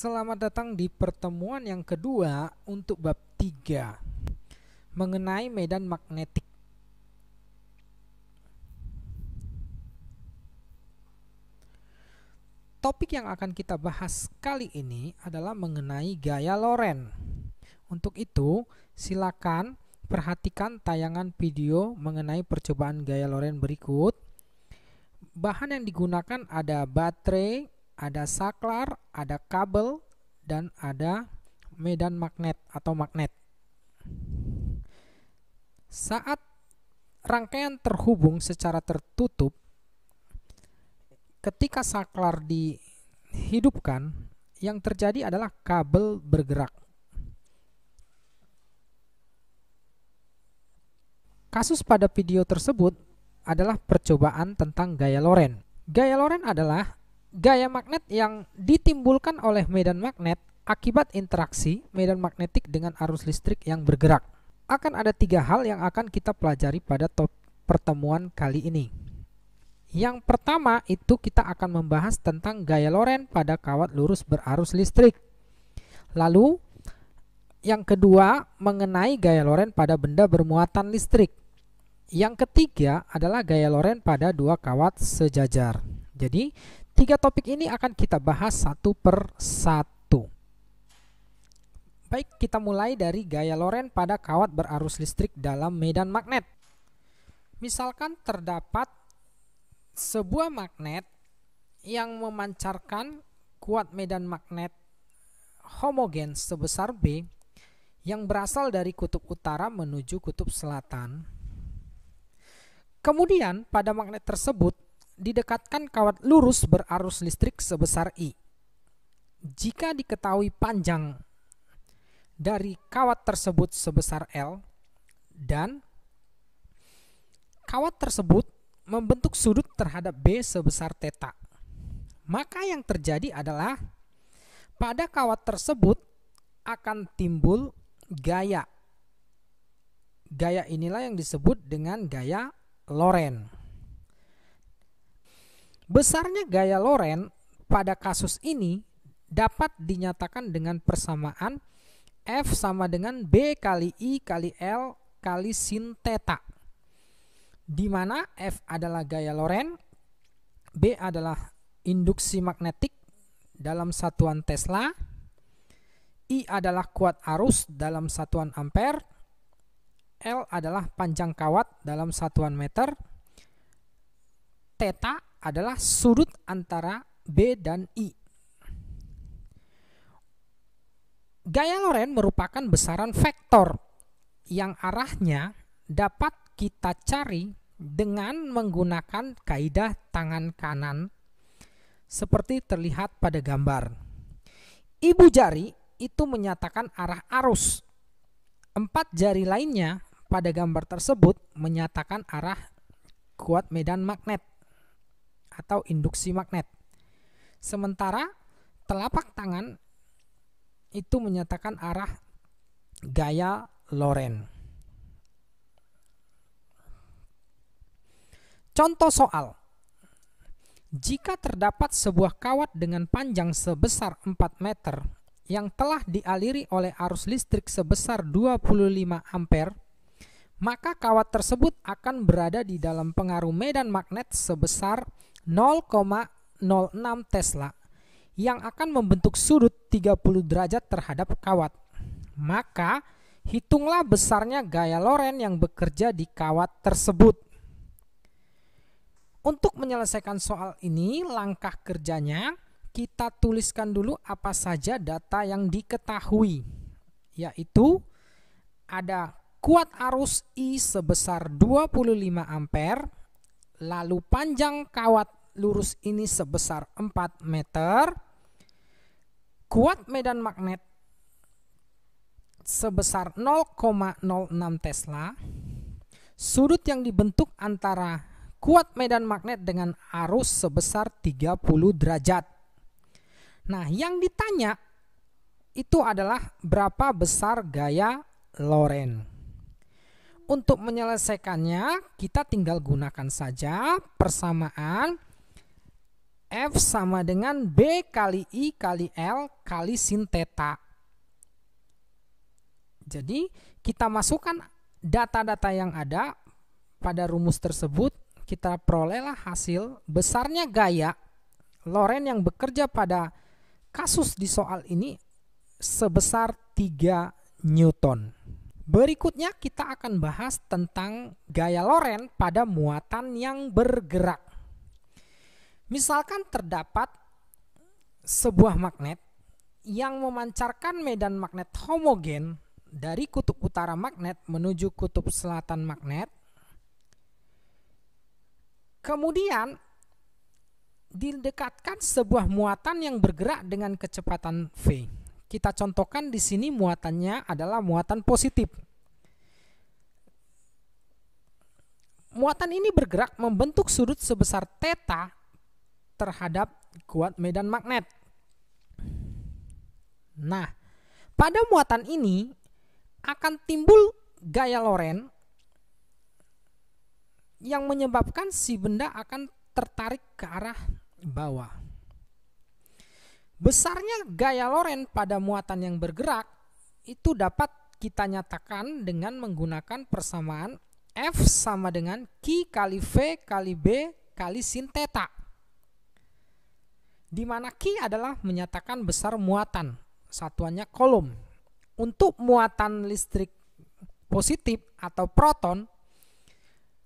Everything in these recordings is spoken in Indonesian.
Selamat datang di pertemuan yang kedua untuk bab 3 mengenai medan magnetik. Topik yang akan kita bahas kali ini adalah mengenai gaya Lorentz. Untuk itu, silakan perhatikan tayangan video mengenai percobaan gaya Lorentz berikut. Bahan yang digunakan ada baterai, ada saklar, ada kabel, dan ada medan magnet atau magnet. Saat rangkaian terhubung secara tertutup, ketika saklar dihidupkan, yang terjadi adalah kabel bergerak. Kasus pada video tersebut adalah percobaan tentang gaya Lorentz. Gaya Lorentz adalah gaya magnet yang ditimbulkan oleh medan magnet akibat interaksi medan magnetik dengan arus listrik yang bergerak. Akan ada 3 hal yang akan kita pelajari pada pertemuan kali ini. Yang pertama itu kita akan membahas tentang gaya Lorentz pada kawat lurus berarus listrik. Lalu yang kedua mengenai gaya Lorentz pada benda bermuatan listrik. Yang ketiga adalah gaya Lorentz pada 2 kawat sejajar. Jadi 3 topik ini akan kita bahas satu per satu. Baik, kita mulai dari gaya Lorentz pada kawat berarus listrik dalam medan magnet. Misalkan terdapat sebuah magnet yang memancarkan kuat medan magnet homogen sebesar B yang berasal dari kutub utara menuju kutub selatan. Kemudian pada magnet tersebut didekatkan kawat lurus berarus listrik sebesar I. Jika diketahui panjang dari kawat tersebut sebesar L dan kawat tersebut membentuk sudut terhadap B sebesar θ, maka yang terjadi adalah pada kawat tersebut akan timbul gaya. Gaya inilah yang disebut dengan gaya Lorentz. Besarnya gaya Lorentz pada kasus ini dapat dinyatakan dengan persamaan F sama dengan B kali I kali L kali sin θ, di mana F adalah gaya Lorentz, B adalah induksi magnetik dalam satuan Tesla, I adalah kuat arus dalam satuan ampere, L adalah panjang kawat dalam satuan meter, θ adalah sudut antara B dan I. Gaya Lorentz merupakan besaran vektor yang arahnya dapat kita cari dengan menggunakan kaidah tangan kanan seperti terlihat pada gambar. Ibu jari itu menyatakan arah arus. 4 jari lainnya pada gambar tersebut menyatakan arah kuat medan magnet atau induksi magnet. Sementara telapak tangan itu menyatakan arah gaya Lorentz. Contoh soal. Jika terdapat sebuah kawat dengan panjang sebesar 4 meter yang telah dialiri oleh arus listrik sebesar 25 ampere, maka kawat tersebut akan berada di dalam pengaruh medan magnet sebesar 0,06 Tesla yang akan membentuk sudut 30 derajat terhadap kawat. Maka hitunglah besarnya gaya Lorentz yang bekerja di kawat tersebut. Untuk menyelesaikan soal ini, langkah kerjanya kita tuliskan dulu apa saja data yang diketahui, yaitu ada kuat arus I sebesar 25 ampere, lalu panjang kawat lurus ini sebesar 4 meter, kuat medan magnet sebesar 0,06 Tesla, sudut yang dibentuk antara kuat medan magnet dengan arus sebesar 30 derajat. Nah, yang ditanya itu adalah berapa besar gaya Lorentz. Untuk menyelesaikannya, kita tinggal gunakan saja persamaan F sama dengan B kali I kali L kali sin theta. Jadi kita masukkan data-data yang ada pada rumus tersebut, kita perolehlah hasil besarnya gaya Lorentz yang bekerja pada kasus di soal ini sebesar 3 Newton. Berikutnya kita akan bahas tentang gaya Lorentz pada muatan yang bergerak. Misalkan terdapat sebuah magnet yang memancarkan medan magnet homogen dari kutub utara magnet menuju kutub selatan magnet. Kemudian didekatkan sebuah muatan yang bergerak dengan kecepatan V. Kita contohkan di sini muatannya adalah muatan positif. Muatan ini bergerak membentuk sudut sebesar theta terhadap kuat medan magnet. Nah, pada muatan ini akan timbul gaya Lorentz yang menyebabkan si benda akan tertarik ke arah bawah. Besarnya gaya Lorentz pada muatan yang bergerak itu dapat kita nyatakan dengan menggunakan persamaan F sama dengan Q kali V kali B kali sin theta, di mana Q adalah menyatakan besar muatan, satuannya coulomb. Untuk muatan listrik positif atau proton,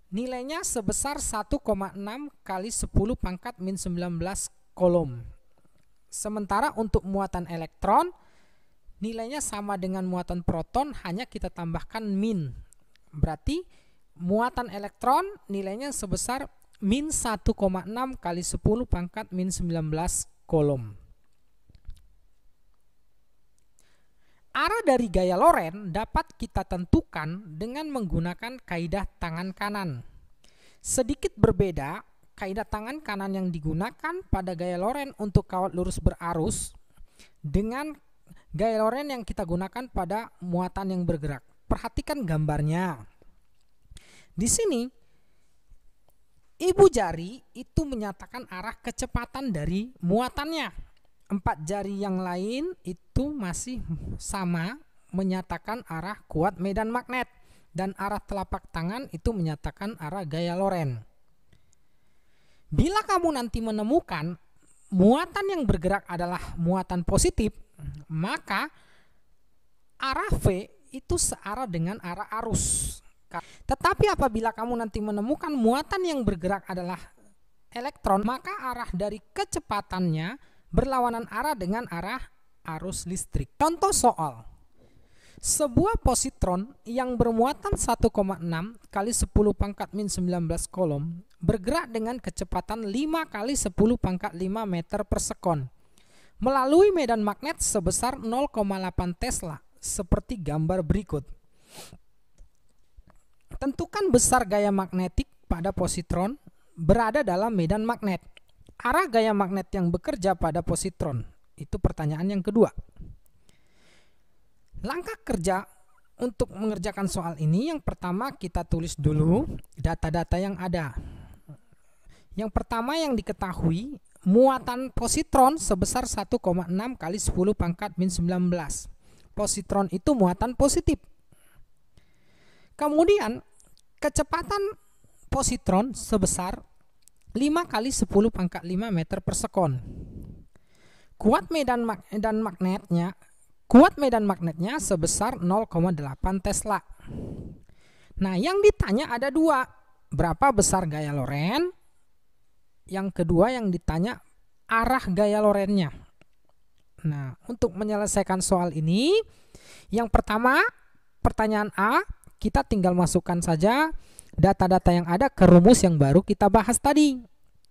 nilainya sebesar 1,6 kali 10 pangkat min 19 coulomb. Sementara untuk muatan elektron, nilainya sama dengan muatan proton, hanya kita tambahkan min. Berarti muatan elektron nilainya sebesar min 1,6 kali 10 pangkat min 19 coulomb. Arah dari gaya Lorentz dapat kita tentukan dengan menggunakan kaidah tangan kanan. Sedikit berbeda, kaidah tangan kanan yang digunakan pada gaya Lorentz untuk kawat lurus berarus dengan gaya Lorentz yang kita gunakan pada muatan yang bergerak. Perhatikan gambarnya. Di sini, ibu jari itu menyatakan arah kecepatan dari muatannya. 4 jari yang lain itu masih sama menyatakan arah kuat medan magnet, dan arah telapak tangan itu menyatakan arah gaya Lorentz. Bila kamu nanti menemukan muatan yang bergerak adalah muatan positif, maka arah V itu searah dengan arah arus. Tetapi apabila kamu nanti menemukan muatan yang bergerak adalah elektron, maka arah dari kecepatannya berlawanan arah dengan arah arus listrik. Contoh soal. Sebuah positron yang bermuatan 1,6 kali 10 pangkat min 19 coulomb bergerak dengan kecepatan 5 kali 10 pangkat 5 meter per sekon melalui medan magnet sebesar 0,8 Tesla seperti gambar berikut. Tentukan besar gaya magnetik pada positron berada dalam medan magnet. Arah gaya magnet yang bekerja pada positron, itu pertanyaan yang kedua. Langkah kerja untuk mengerjakan soal ini, yang pertama kita tulis dulu data-data yang ada. Yang pertama yang diketahui, muatan positron sebesar 1,6 kali 10 pangkat min 19. Positron itu muatan positif. Kemudian kecepatan positron sebesar 5 kali 10 pangkat 5 meter per sekon. Kuat medan magnetnya sebesar 0,8 Tesla. Nah, yang ditanya ada dua. Berapa besar gaya Lorentz? Yang kedua yang ditanya arah gaya Lorentz-nya. Nah, untuk menyelesaikan soal ini, yang pertama, pertanyaan A, kita tinggal masukkan saja data-data yang ada ke rumus yang baru kita bahas tadi,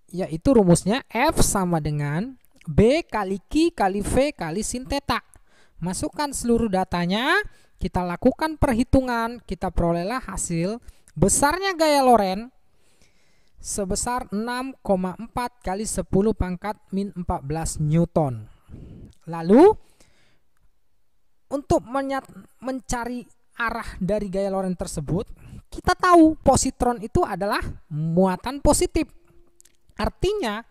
yaitu rumusnya F sama dengan B kali Q kali V kali sin theta. Masukkan seluruh datanya, kita lakukan perhitungan, kita perolehlah hasil besarnya gaya Lorentz sebesar 6,4 kali 10 pangkat min 14 Newton. Lalu untuk mencari arah dari gaya Lorentz tersebut, kita tahu positron itu adalah muatan positif. Artinya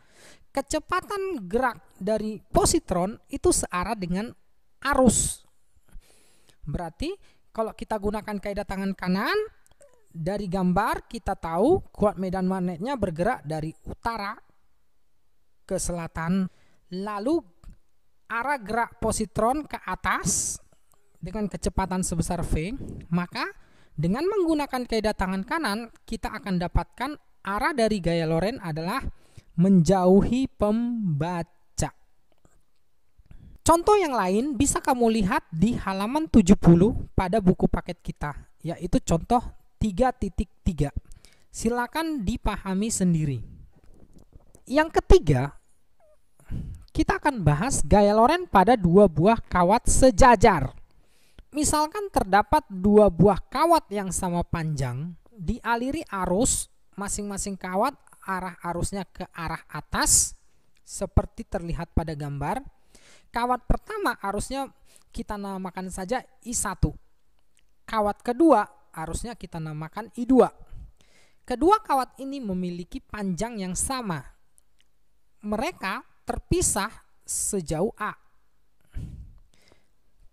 kecepatan gerak dari positron itu searah dengan arus. Berarti kalau kita gunakan kaidah tangan kanan, dari gambar kita tahu kuat medan magnetnya bergerak dari utara ke selatan. Lalu arah gerak positron ke atas dengan kecepatan sebesar V. Maka dengan menggunakan kaidah tangan kanan, kita akan dapatkan arah dari gaya Lorentz adalah menjauhi pembaca. Contoh yang lain bisa kamu lihat di halaman 70 pada buku paket kita, yaitu contoh 3.3. Silakan dipahami sendiri. Yang ketiga, kita akan bahas gaya Lorentz pada dua buah kawat sejajar. Misalkan terdapat dua buah kawat yang sama panjang, dialiri arus, masing-masing kawat arah arusnya ke arah atas, seperti terlihat pada gambar. Kawat pertama arusnya kita namakan saja I1. Kawat kedua arusnya kita namakan I2. Kedua kawat ini memiliki panjang yang sama. Mereka terpisah sejauh A.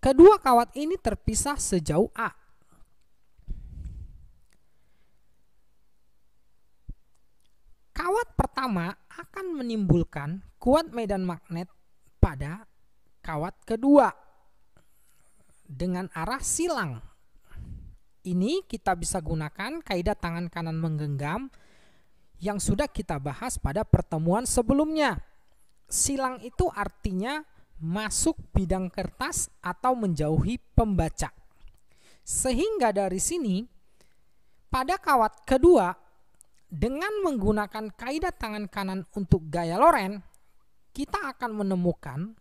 Kedua kawat ini terpisah sejauh A. Kawat pertama akan menimbulkan kuat medan magnet pada kawat kedua dengan arah silang. Ini kita bisa gunakan kaidah tangan kanan menggenggam yang sudah kita bahas pada pertemuan sebelumnya. Silang itu artinya masuk bidang kertas atau menjauhi pembaca. Sehingga dari sini pada kawat kedua dengan menggunakan kaidah tangan kanan untuk gaya Lorentz, kita akan menemukan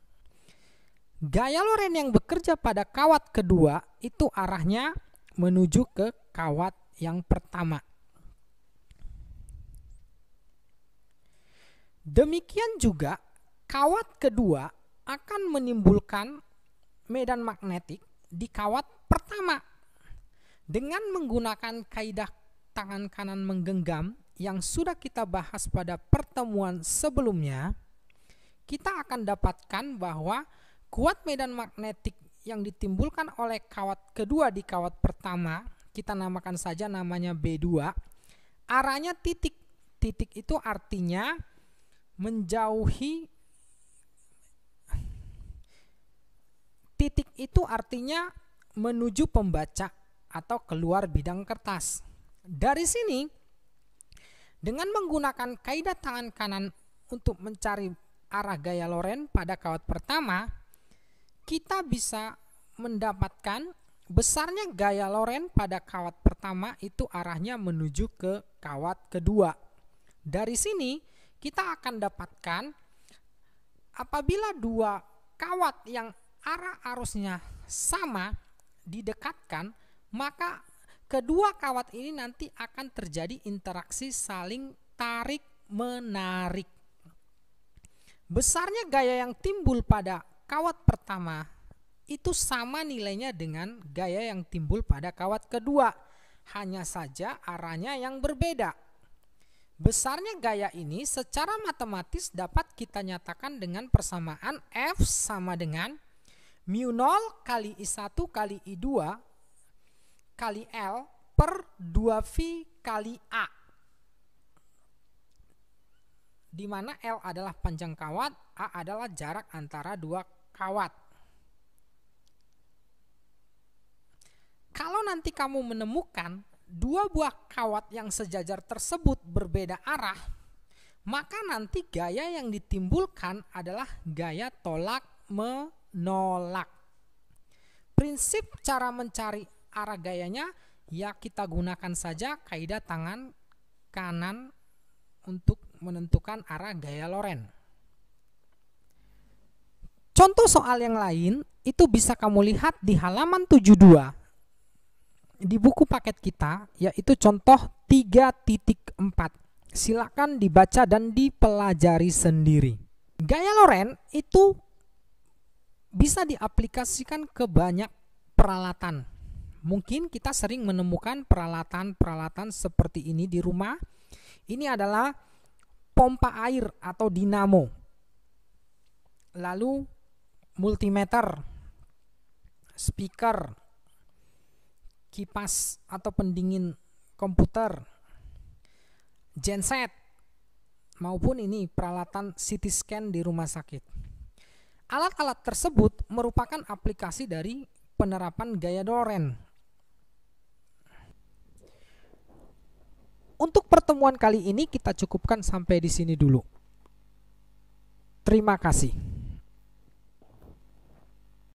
gaya Lorentz yang bekerja pada kawat kedua itu arahnya menuju ke kawat yang pertama. Demikian juga kawat kedua akan menimbulkan medan magnetik di kawat pertama. Dengan menggunakan kaidah tangan kanan menggenggam yang sudah kita bahas pada pertemuan sebelumnya, kita akan dapatkan bahwa kuat medan magnetik yang ditimbulkan oleh kawat kedua di kawat pertama, kita namakan saja namanya B2, arahnya titik. Titik itu artinya menjauhi, titik itu artinya menuju pembaca atau keluar bidang kertas. Dari sini, dengan menggunakan kaidah tangan kanan untuk mencari arah gaya Lorentz pada kawat pertama, kita bisa mendapatkan besarnya gaya Lorentz pada kawat pertama itu arahnya menuju ke kawat kedua. Dari sini, kita akan dapatkan apabila dua kawat yang arah arusnya sama didekatkan, maka kedua kawat ini nanti akan terjadi interaksi saling tarik-menarik. Besarnya gaya yang timbul pada kawat pertama itu sama nilainya dengan gaya yang timbul pada kawat kedua. Hanya saja arahnya yang berbeda. Besarnya gaya ini secara matematis dapat kita nyatakan dengan persamaan F sama dengan mu0 kali I1 kali I2 kali L per 2V kali A, di mana L adalah panjang kawat, A adalah jarak antara dua kawat. Kalau nanti kamu menemukan dua buah kawat yang sejajar tersebut berbeda arah, maka nanti gaya yang ditimbulkan adalah gaya tolak menolak. Prinsip cara mencari arah gayanya ya kita gunakan saja kaidah tangan kanan untuk menentukan arah gaya Lorentz. Contoh soal yang lain itu bisa kamu lihat di halaman 72 di buku paket kita, yaitu contoh 3.4. Silakan dibaca dan dipelajari sendiri. Gaya Lorentz itu bisa diaplikasikan ke banyak peralatan. Mungkin kita sering menemukan peralatan-peralatan seperti ini di rumah. Ini adalah pompa air atau dinamo, lalu multimeter, speaker, kipas atau pendingin komputer, genset, maupun ini peralatan CT scan di rumah sakit. Alat-alat tersebut merupakan aplikasi dari penerapan gaya Loren. Untuk pertemuan kali ini kita cukupkan sampai di sini dulu. Terima kasih.